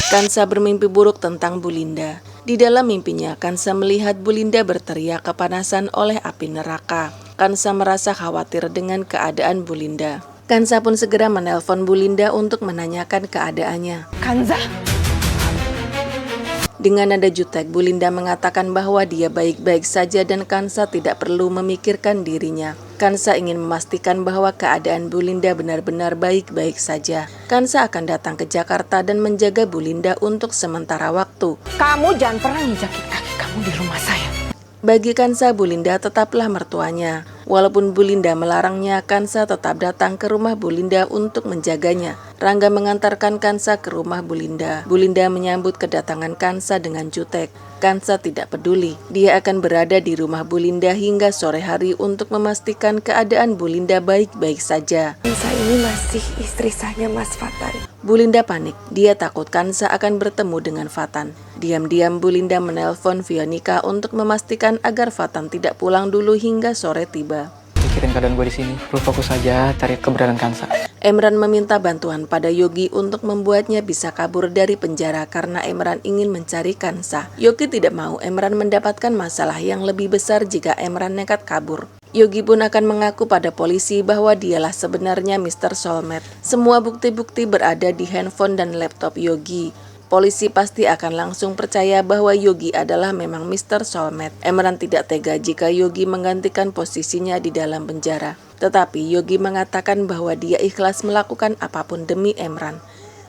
Kansa bermimpi buruk tentang Bu Linda. Di dalam mimpinya, Kansa melihat Bu Linda berteriak kepanasan oleh api neraka. Kansa merasa khawatir dengan keadaan Bu Linda. Kansa pun segera menelpon Bu Linda untuk menanyakan keadaannya. Kansa? Dengan nada jutek, Bu Linda mengatakan bahwa dia baik-baik saja dan Kansa tidak perlu memikirkan dirinya. Kansa ingin memastikan bahwa keadaan Bu Linda benar-benar baik-baik saja. Kansa akan datang ke Jakarta dan menjaga Bu Linda untuk sementara waktu. Kamu jangan pernah nginjakin kaki kamu di rumah saya. Bagi Kansa, Bu Linda tetaplah mertuanya. Walaupun Bu Linda melarangnya, Kansa tetap datang ke rumah Bu Linda untuk menjaganya. Rangga mengantarkan Kansa ke rumah Bu Linda. Bu Linda menyambut kedatangan Kansa dengan jutek. Kansa tidak peduli. Dia akan berada di rumah Bu Linda hingga sore hari untuk memastikan keadaan Bu Linda baik-baik saja. Kansa ini masih istri saya, Mas Fatan. Bu Linda panik. Dia takut Kansa akan bertemu dengan Fatan. Diam-diam Bu Linda menelpon Veronica untuk memastikan agar Fatan tidak pulang dulu hingga sore tiba. Pikirin keadaan gue di sini. Lu fokus aja cari keberadaan Kansa. Emran meminta bantuan pada Yogi untuk membuatnya bisa kabur dari penjara karena Emran ingin mencari Kansa. Yogi tidak mau Emran mendapatkan masalah yang lebih besar jika Emran nekat kabur. Yogi pun akan mengaku pada polisi bahwa dialah sebenarnya Mr. Soulmate. Semua bukti-bukti berada di handphone dan laptop Yogi. Polisi pasti akan langsung percaya bahwa Yogi adalah memang Mr. Soulmate. Emran tidak tega jika Yogi menggantikan posisinya di dalam penjara. Tetapi Yogi mengatakan bahwa dia ikhlas melakukan apapun demi Emran.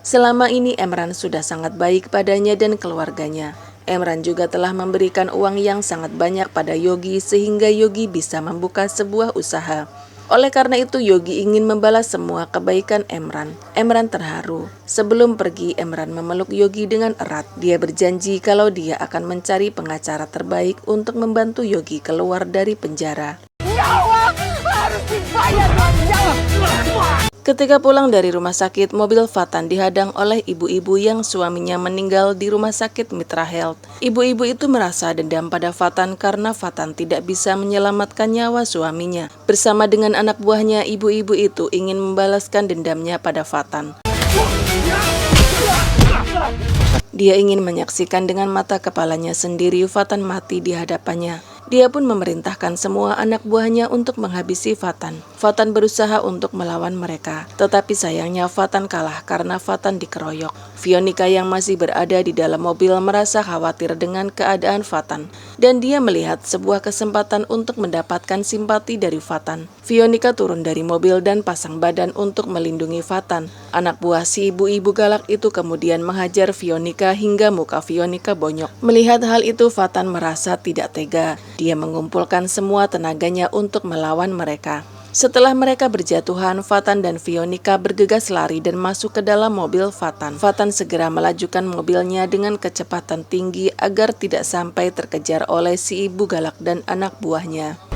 Selama ini Emran sudah sangat baik padanya dan keluarganya. Emran juga telah memberikan uang yang sangat banyak pada Yogi sehingga Yogi bisa membuka sebuah usaha. Oleh karena itu Yogi ingin membalas semua kebaikan Emran. Emran terharu. Sebelum pergi, Emran memeluk Yogi dengan erat. Dia berjanji kalau dia akan mencari pengacara terbaik untuk membantu Yogi keluar dari penjara. Nyawa harus dibayar, nyawa. Ketika pulang dari rumah sakit, mobil Fatan dihadang oleh ibu-ibu yang suaminya meninggal di rumah sakit Mitra Health. Ibu-ibu itu merasa dendam pada Fatan karena Fatan tidak bisa menyelamatkan nyawa suaminya. Bersama dengan anak buahnya, ibu-ibu itu ingin membalaskan dendamnya pada Fatan. Dia ingin menyaksikan dengan mata kepalanya sendiri Fatan mati di hadapannya. Dia pun memerintahkan semua anak buahnya untuk menghabisi Fatan. Fatan berusaha untuk melawan mereka, tetapi sayangnya Fatan kalah karena Fatan dikeroyok. Veronica yang masih berada di dalam mobil merasa khawatir dengan keadaan Fatan, dan dia melihat sebuah kesempatan untuk mendapatkan simpati dari Fatan. Veronica turun dari mobil dan pasang badan untuk melindungi Fatan. Anak buah si ibu-ibu galak itu kemudian menghajar Veronica hingga muka Veronica bonyok. Melihat hal itu, Fatan merasa tidak tega. Dia mengumpulkan semua tenaganya untuk melawan mereka. Setelah mereka berjatuhan, Fatan dan Veronica bergegas lari dan masuk ke dalam mobil Fatan. Fatan segera melajukan mobilnya dengan kecepatan tinggi agar tidak sampai terkejar oleh si ibu galak dan anak buahnya.